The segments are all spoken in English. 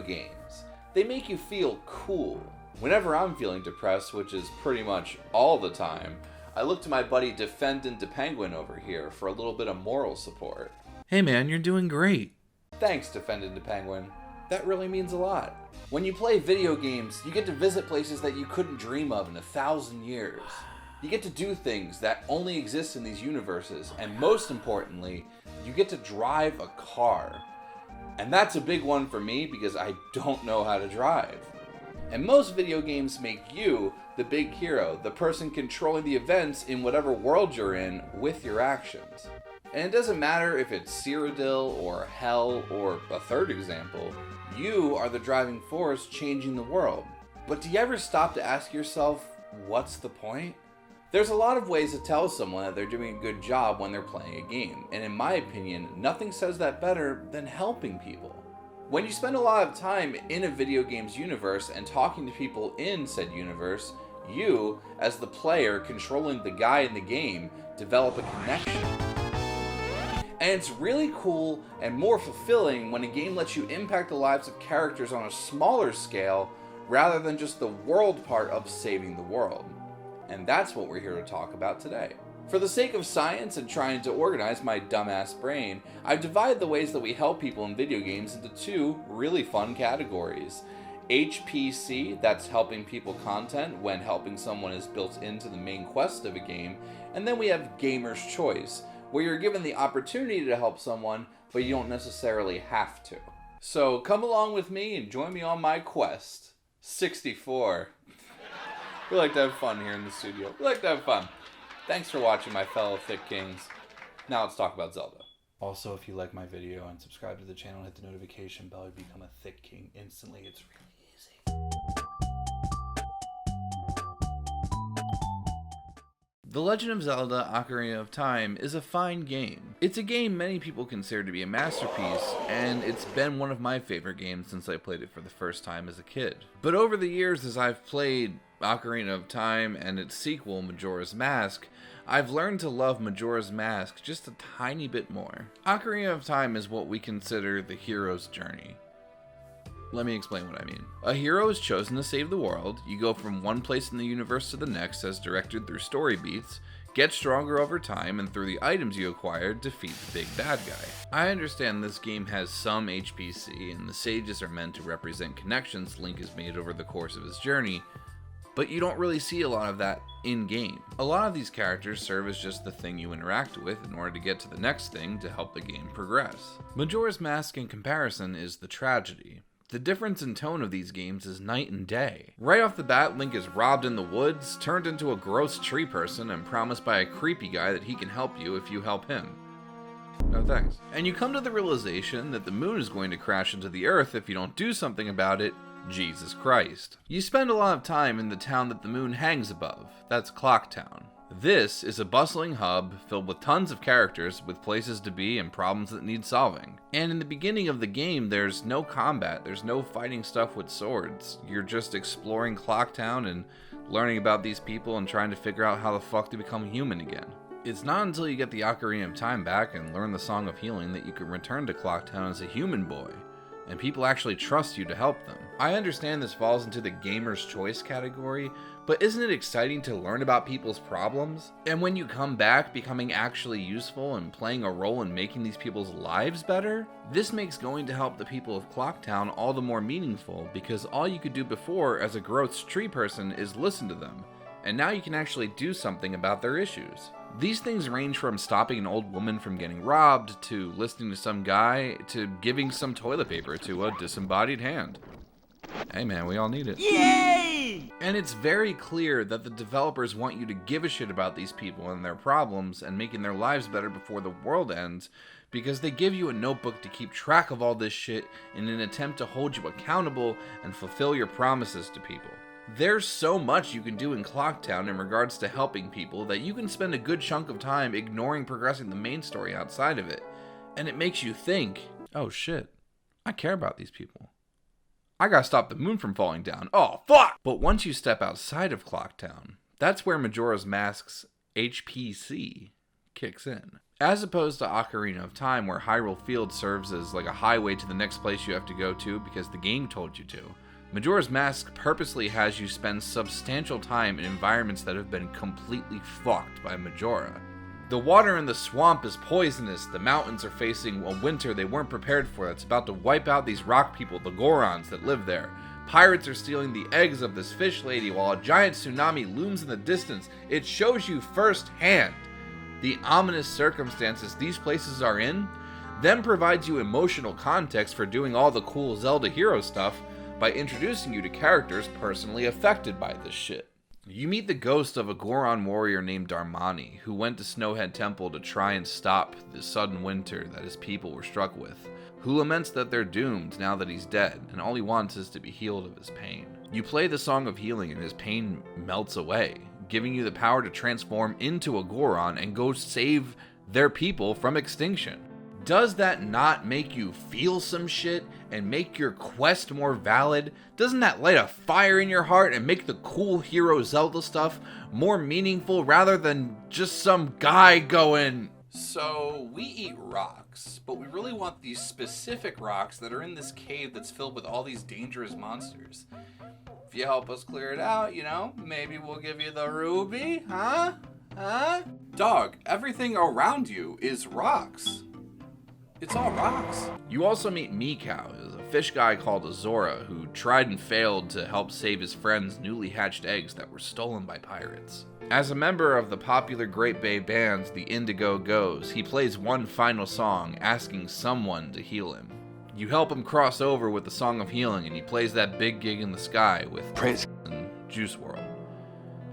games. They make you feel cool. Whenever I'm feeling depressed, which is pretty much all the time, I look to my buddy Defendant Penguin over here for a little bit of moral support. Hey man, you're doing great. Thanks, Defendant Penguin. That really means a lot. When you play video games, you get to visit places that you couldn't dream of in 1,000 years. You get to do things that only exist in these universes, and most importantly, you get to drive a car. And that's a big one for me because I don't know how to drive. And most video games make you the big hero, the person controlling the events in whatever world you're in with your actions. And it doesn't matter if it's Cyrodiil or Hell or a third example, you are the driving force changing the world. But do you ever stop to ask yourself, what's the point? There's a lot of ways to tell someone that they're doing a good job when they're playing a game, and in my opinion, nothing says that better than helping people. When you spend a lot of time in a video game's universe and talking to people in said universe, you, as the player controlling the guy in the game, develop a connection. And it's really cool and more fulfilling when a game lets you impact the lives of characters on a smaller scale rather than just the world part of saving the world. And that's what we're here to talk about today. For the sake of science and trying to organize my dumbass brain, I've divided the ways that we help people in video games into two really fun categories. HPC, that's helping people content when helping someone is built into the main quest of a game, and then we have Gamer's Choice, where you're given the opportunity to help someone, but you don't necessarily have to. So come along with me and join me on my quest. 64. We like to have fun here in the studio. We like to have fun. Thanks for watching, my fellow Thick Kings. Now let's talk about Zelda. Also, if you like my video and subscribe to the channel and hit the notification bell, you become a Thick King instantly. It's really easy. The Legend of Zelda Ocarina of Time is a fine game. It's a game many people consider to be a masterpiece, and it's been one of my favorite games since I played it for the first time as a kid. But over the years, as I've played Ocarina of Time and its sequel, Majora's Mask, I've learned to love Majora's Mask just a tiny bit more. Ocarina of Time is what we consider the hero's journey. Let me explain what I mean. A hero is chosen to save the world. You go from one place in the universe to the next as directed through story beats, get stronger over time, and through the items you acquire, defeat the big bad guy. I understand this game has some HPC, and the sages are meant to represent connections Link has made over the course of his journey, but you don't really see a lot of that in-game. A lot of these characters serve as just the thing you interact with in order to get to the next thing to help the game progress. Majora's Mask, in comparison, is the tragedy. The difference in tone of these games is night and day. Right off the bat, Link is robbed in the woods, turned into a gross tree person, and promised by a creepy guy that he can help you if you help him. No thanks. And you come to the realization that the moon is going to crash into the earth if you don't do something about it. Jesus Christ. You spend a lot of time in the town that the moon hangs above. That's Clock Town. This is a bustling hub filled with tons of characters with places to be and problems that need solving. And in the beginning of the game, there's no combat, there's no fighting stuff with swords. You're just exploring Clock Town and learning about these people and trying to figure out how the fuck to become human again. It's not until you get the Ocarina of Time back and learn the Song of Healing that you can return to Clock Town as a human boy, and people actually trust you to help them. I understand this falls into the Gamer's Choice category, but isn't it exciting to learn about people's problems? And when you come back becoming actually useful and playing a role in making these people's lives better? This makes going to help the people of Clocktown all the more meaningful, because all you could do before as a gross tree person is listen to them, and now you can actually do something about their issues. These things range from stopping an old woman from getting robbed, to listening to some guy, to giving some toilet paper to a disembodied hand. Hey man, we all need it. Yay! And it's very clear that the developers want you to give a shit about these people and their problems and making their lives better before the world ends, because they give you a notebook to keep track of all this shit in an attempt to hold you accountable and fulfill your promises to people. There's so much you can do in Clocktown in regards to helping people that you can spend a good chunk of time ignoring progressing the main story outside of it. And it makes you think, oh shit, I care about these people. I gotta stop the moon from falling down. Oh, fuck! But once you step outside of Clocktown, that's where Majora's Mask's HPC kicks in. As opposed to Ocarina of Time, where Hyrule Field serves as like a highway to the next place you have to go to because the game told you to, Majora's Mask purposely has you spend substantial time in environments that have been completely fucked by Majora. The water in the swamp is poisonous, the mountains are facing a winter they weren't prepared for that's about to wipe out these rock people, the Gorons that live there. Pirates are stealing the eggs of this fish lady while a giant tsunami looms in the distance. It shows you firsthand the ominous circumstances these places are in, then provides you emotional context for doing all the cool Zelda hero stuff by introducing you to characters personally affected by this shit. You meet the ghost of a Goron warrior named Darmani, who went to Snowhead Temple to try and stop the sudden winter that his people were struck with, who laments that they're doomed now that he's dead, and all he wants is to be healed of his pain. You play the Song of Healing and his pain melts away, giving you the power to transform into a Goron and go save their people from extinction. Does that not make you feel some shit and make your quest more valid? Doesn't that light a fire in your heart and make the cool hero Zelda stuff more meaningful rather than just some guy going, So, we eat rocks, but we really want these specific rocks that are in this cave that's filled with all these dangerous monsters. If you help us clear it out, maybe we'll give you the ruby, huh? Dog, everything around you is rocks. It's all rocks. You also meet Mikau, a fish guy called Azora, who tried and failed to help save his friend's newly hatched eggs that were stolen by pirates. As a member of the popular Great Bay bands, the Indigo Goes, he plays one final song, asking someone to heal him. You help him cross over with the Song of Healing, and he plays that big gig in the sky with Prince and Juice WRLD.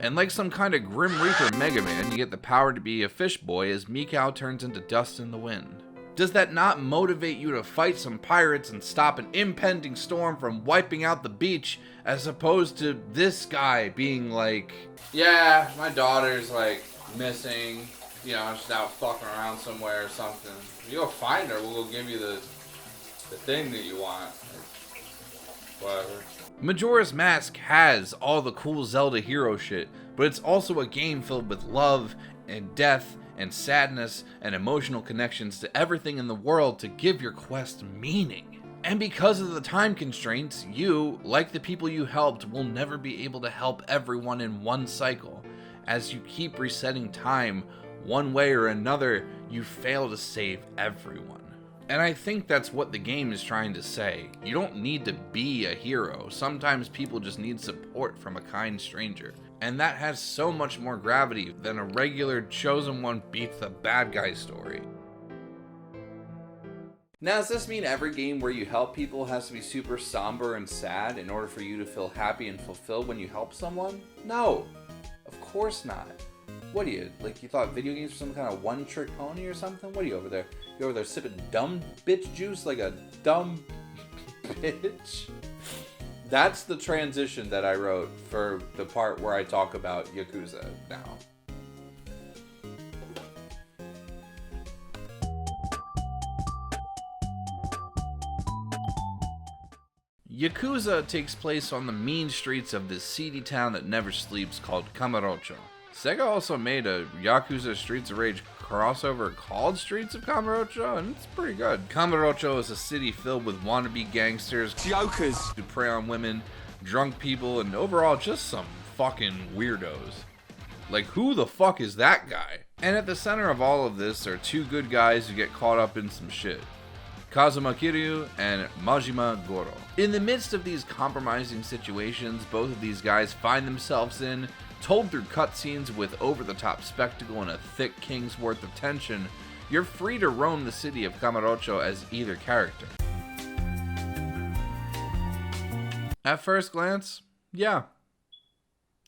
And like some kind of Grim Reaper Mega Man, you get the power to be a fish boy as Mikau turns into dust in the wind. Does that not motivate you to fight some pirates and stop an impending storm from wiping out the beach, as opposed to this guy being like, Yeah, my daughter's missing, she's out fucking around somewhere or something. You go find her, we'll go give you the thing that you want. Whatever. Majora's Mask has all the cool Zelda hero shit, but it's also a game filled with love and death and sadness and emotional connections to everything in the world to give your quest meaning. And because of the time constraints, you, like the people you helped, will never be able to help everyone in one cycle. As you keep resetting time one way or another, you fail to save everyone. And I think that's what the game is trying to say. You don't need to be a hero. Sometimes people just need support from a kind stranger. And that has so much more gravity than a regular chosen one beats the bad guy story. Now, does this mean every game where you help people has to be super somber and sad in order for you to feel happy and fulfilled when you help someone? No, of course not. What are you, you thought video games were some kind of one-trick pony or something? What are you over there? You over there sipping dumb bitch juice like a dumb bitch? That's the transition that I wrote for the part where I talk about Yakuza now. Yakuza takes place on the mean streets of this seedy town that never sleeps called Kamurocho. Sega also made a Yakuza Streets of Rage crossover called Streets of Kamurocho, and it's pretty good. Kamurocho is a city filled with wannabe gangsters, jokers who prey on women, drunk people, and overall just some fucking weirdos. Like, who the fuck is that guy? And at the center of all of this are two good guys who get caught up in some shit. Kazuma Kiryu and Majima Goro. In the midst of these compromising situations both of these guys find themselves in, told through cutscenes with over-the-top spectacle and a thick king's worth of tension, you're free to roam the city of Kamurocho as either character. At first glance, yeah,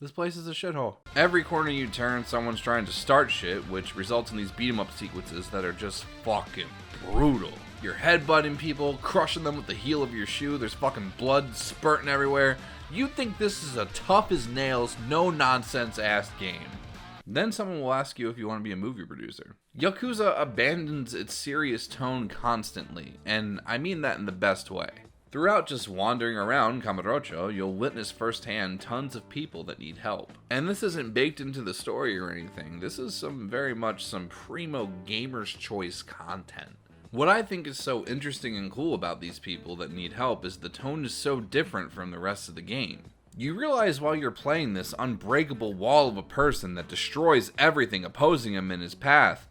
this place is a shithole. Every corner you turn, someone's trying to start shit, which results in these beat-em-up sequences that are just fucking brutal. You're headbutting people, crushing them with the heel of your shoe, there's fucking blood spurting everywhere. You'd think this is a tough-as-nails, no-nonsense ass game. Then someone will ask you if you want to be a movie producer. Yakuza abandons its serious tone constantly, and I mean that in the best way. Throughout just wandering around Kamurocho, you'll witness firsthand tons of people that need help. And this isn't baked into the story or anything, this is very much some primo gamer's choice content. What I think is so interesting and cool about these people that need help is the tone is so different from the rest of the game. You realize while you're playing this unbreakable wall of a person that destroys everything opposing him in his path,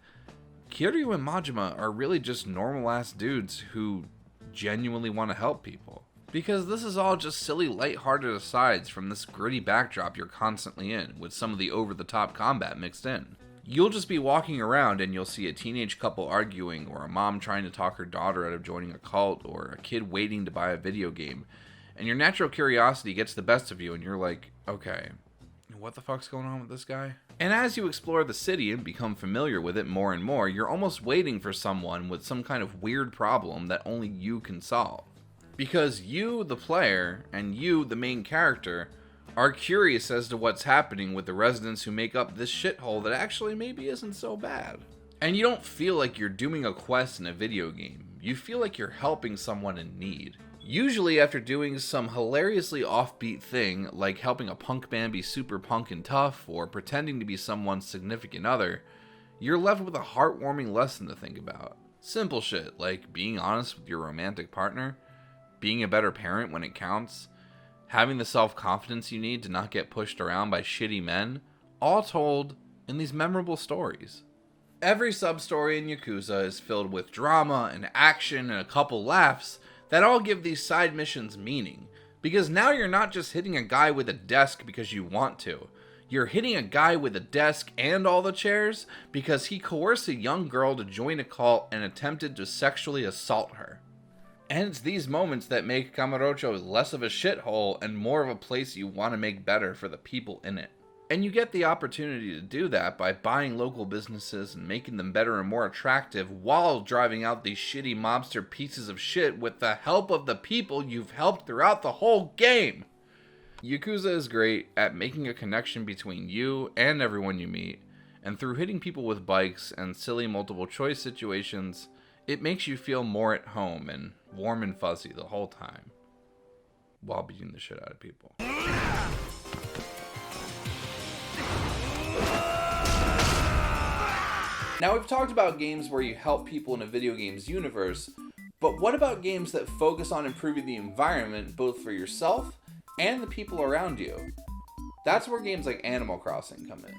Kiryu and Majima are really just normal ass dudes who genuinely want to help people. Because this is all just silly lighthearted asides from this gritty backdrop you're constantly in, with some of the over-the-top combat mixed in. You'll just be walking around and you'll see a teenage couple arguing, or a mom trying to talk her daughter out of joining a cult, or a kid waiting to buy a video game, and your natural curiosity gets the best of you and you're like, okay, what the fuck's going on with this guy? And as you explore the city and become familiar with it more and more, you're almost waiting for someone with some kind of weird problem that only you can solve. Because you, the player, and you, the main character, are curious as to what's happening with the residents who make up this shithole that actually maybe isn't so bad. And you don't feel like you're doing a quest in a video game. You feel like you're helping someone in need. Usually after doing some hilariously offbeat thing, like helping a punk band be super punk and tough, or pretending to be someone's significant other, you're left with a heartwarming lesson to think about. Simple shit, like being honest with your romantic partner, being a better parent when it counts, having the self-confidence you need to not get pushed around by shitty men, all told in these memorable stories. Every sub-story in Yakuza is filled with drama and action and a couple laughs that all give these side missions meaning, because now you're not just hitting a guy with a desk because you want to. You're hitting a guy with a desk and all the chairs because he coerced a young girl to join a cult and attempted to sexually assault her. And it's these moments that make Kamurocho less of a shithole and more of a place you want to make better for the people in it. And you get the opportunity to do that by buying local businesses and making them better and more attractive while driving out these shitty mobster pieces of shit with the help of the people you've helped throughout the whole game. Yakuza is great at making a connection between you and everyone you meet, and through hitting people with bikes and silly multiple choice situations, it makes you feel more at home and warm and fuzzy the whole time, while beating the shit out of people. Now, we've talked about games where you help people in a video game's universe, but what about games that focus on improving the environment both for yourself and the people around you? That's where games like Animal Crossing come in.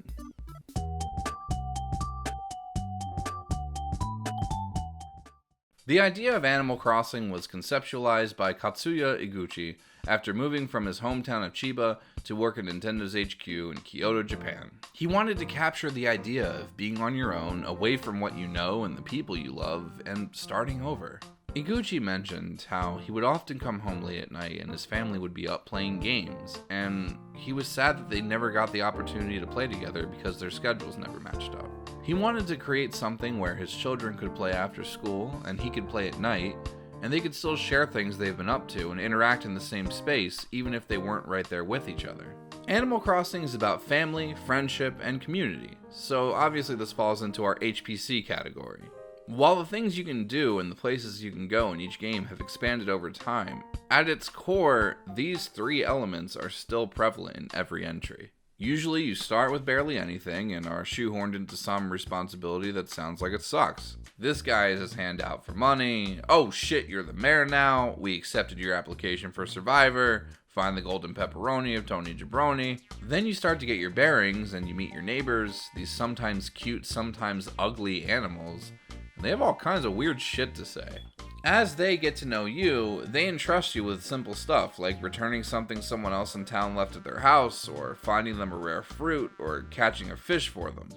The idea of Animal Crossing was conceptualized by Katsuya Iguchi after moving from his hometown of Chiba to work at Nintendo's HQ in Kyoto, Japan. He wanted to capture the idea of being on your own, away from what you know and the people you love, and starting over. Iguchi mentioned how he would often come home late at night and his family would be up playing games, and he was sad that they never got the opportunity to play together because their schedules never matched up. He wanted to create something where his children could play after school and he could play at night, and they could still share things they've been up to and interact in the same space even if they weren't right there with each other. Animal Crossing is about family, friendship, and community, so obviously this falls into our HPC category. While the things you can do and the places you can go in each game have expanded over time, at its core, these three elements are still prevalent in every entry. Usually you start with barely anything and are shoehorned into some responsibility that sounds like it sucks. This guy has his hand out for money. Oh shit, you're the mayor now. We accepted your application for Survivor. Find the golden pepperoni of Tony Jabroni. Then you start to get your bearings and you meet your neighbors, these sometimes cute, sometimes ugly animals. And they have all kinds of weird shit to say. As they get to know you, they entrust you with simple stuff like returning something someone else in town left at their house, or finding them a rare fruit, or catching a fish for them.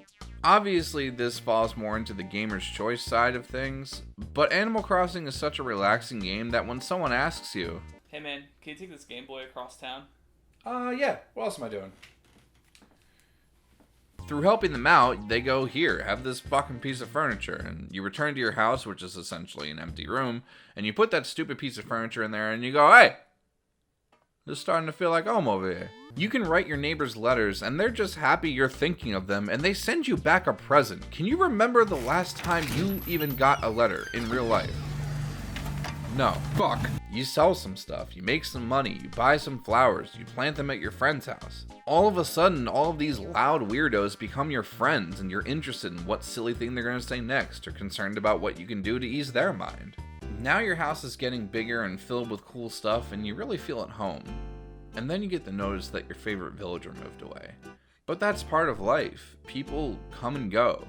Obviously, this falls more into the gamer's choice side of things, but Animal Crossing is such a relaxing game that when someone asks you, "Hey man, can you take this Game Boy across town?" Yeah, what else am I doing? Through helping them out, they go, here, have this fucking piece of furniture, and you return to your house, which is essentially an empty room, and you put that stupid piece of furniture in there, and you go, hey, this is starting to feel like home over here. You can write your neighbors letters, and they're just happy you're thinking of them, and they send you back a present. Can you remember the last time you even got a letter in real life? No. Fuck. You sell some stuff, you make some money, you buy some flowers, you plant them at your friend's house. All of a sudden, all of these loud weirdos become your friends and you're interested in what silly thing they're going to say next or concerned about what you can do to ease their mind. Now your house is getting bigger and filled with cool stuff and you really feel at home. And then you get the notice that your favorite villager moved away. But that's part of life. People come and go.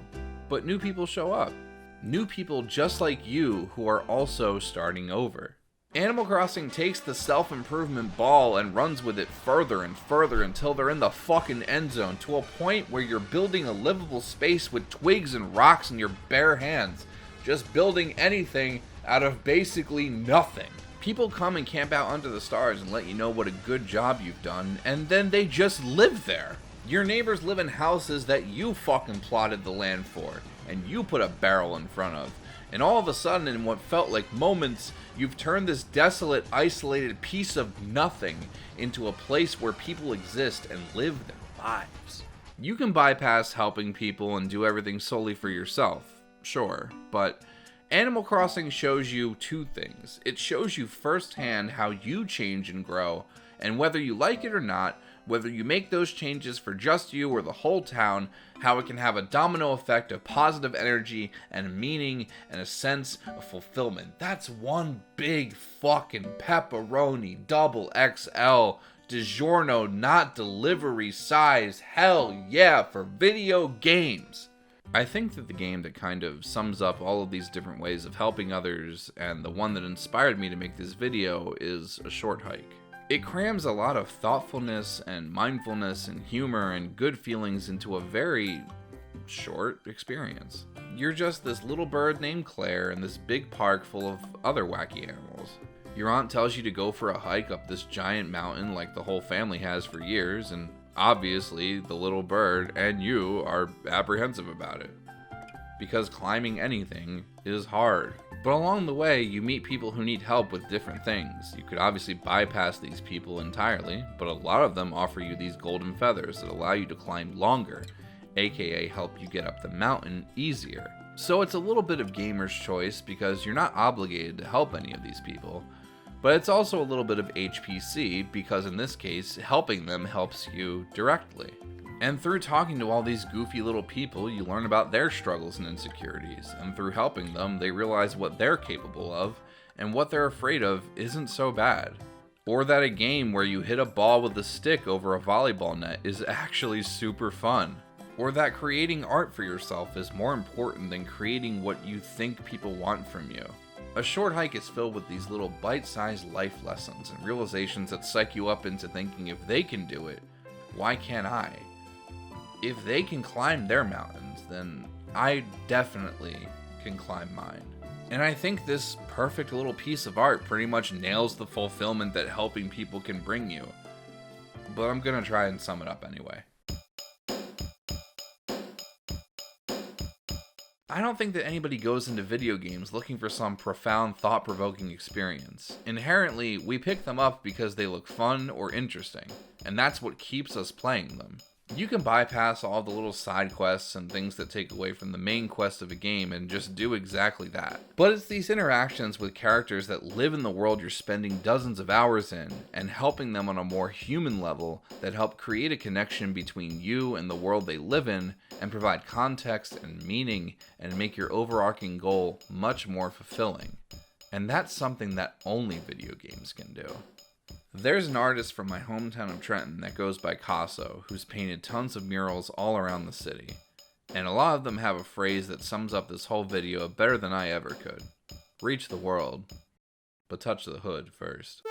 But new people show up. New people just like you who are also starting over. Animal Crossing takes the self-improvement ball and runs with it further and further until they're in the fucking end zone, to a point where you're building a livable space with twigs and rocks in your bare hands. Just building anything out of basically nothing. People come and camp out under the stars and let you know what a good job you've done, and then they just live there. Your neighbors live in houses that you fucking plotted the land for, and you put a barrel in front of. And all of a sudden, in what felt like moments, you've turned this desolate, isolated piece of nothing into a place where people exist and live their lives. You can bypass helping people and do everything solely for yourself, sure, but Animal Crossing shows you two things. It shows you firsthand how you change and grow, and whether you like it or not, whether you make those changes for just you or the whole town, how it can have a domino effect of positive energy and meaning and a sense of fulfillment. That's one big fucking pepperoni double XL DiGiorno, not delivery size, hell yeah, for video games. I think that the game that kind of sums up all of these different ways of helping others, and the one that inspired me to make this video, is A Short Hike. It crams a lot of thoughtfulness and mindfulness and humor and good feelings into a very short experience. You're just this little bird named Claire in this big park full of other wacky animals. Your aunt tells you to go for a hike up this giant mountain like the whole family has for years, and obviously the little bird and you are apprehensive about it. Because climbing anything is hard. But along the way, you meet people who need help with different things. You could obviously bypass these people entirely, but a lot of them offer you these golden feathers that allow you to climb longer, aka help you get up the mountain easier. So it's a little bit of gamer's choice because you're not obligated to help any of these people, but it's also a little bit of HPC because in this case, helping them helps you directly. And through talking to all these goofy little people, you learn about their struggles and insecurities, and through helping them, they realize what they're capable of, and what they're afraid of isn't so bad. Or that a game where you hit a ball with a stick over a volleyball net is actually super fun. Or that creating art for yourself is more important than creating what you think people want from you. A Short Hike is filled with these little bite-sized life lessons and realizations that psych you up into thinking if they can do it, why can't I? If they can climb their mountains, then I definitely can climb mine. And I think this perfect little piece of art pretty much nails the fulfillment that helping people can bring you. But I'm gonna try and sum it up anyway. I don't think that anybody goes into video games looking for some profound, thought-provoking experience. Inherently, we pick them up because they look fun or interesting, and that's what keeps us playing them. You can bypass all the little side quests and things that take away from the main quest of a game and just do exactly that. But it's these interactions with characters that live in the world you're spending dozens of hours in and helping them on a more human level that help create a connection between you and the world they live in and provide context and meaning and make your overarching goal much more fulfilling. And that's something that only video games can do. There's an artist from my hometown of Trenton that goes by Casso, who's painted tons of murals all around the city. And a lot of them have a phrase that sums up this whole video better than I ever could. Reach the world, but touch the hood first.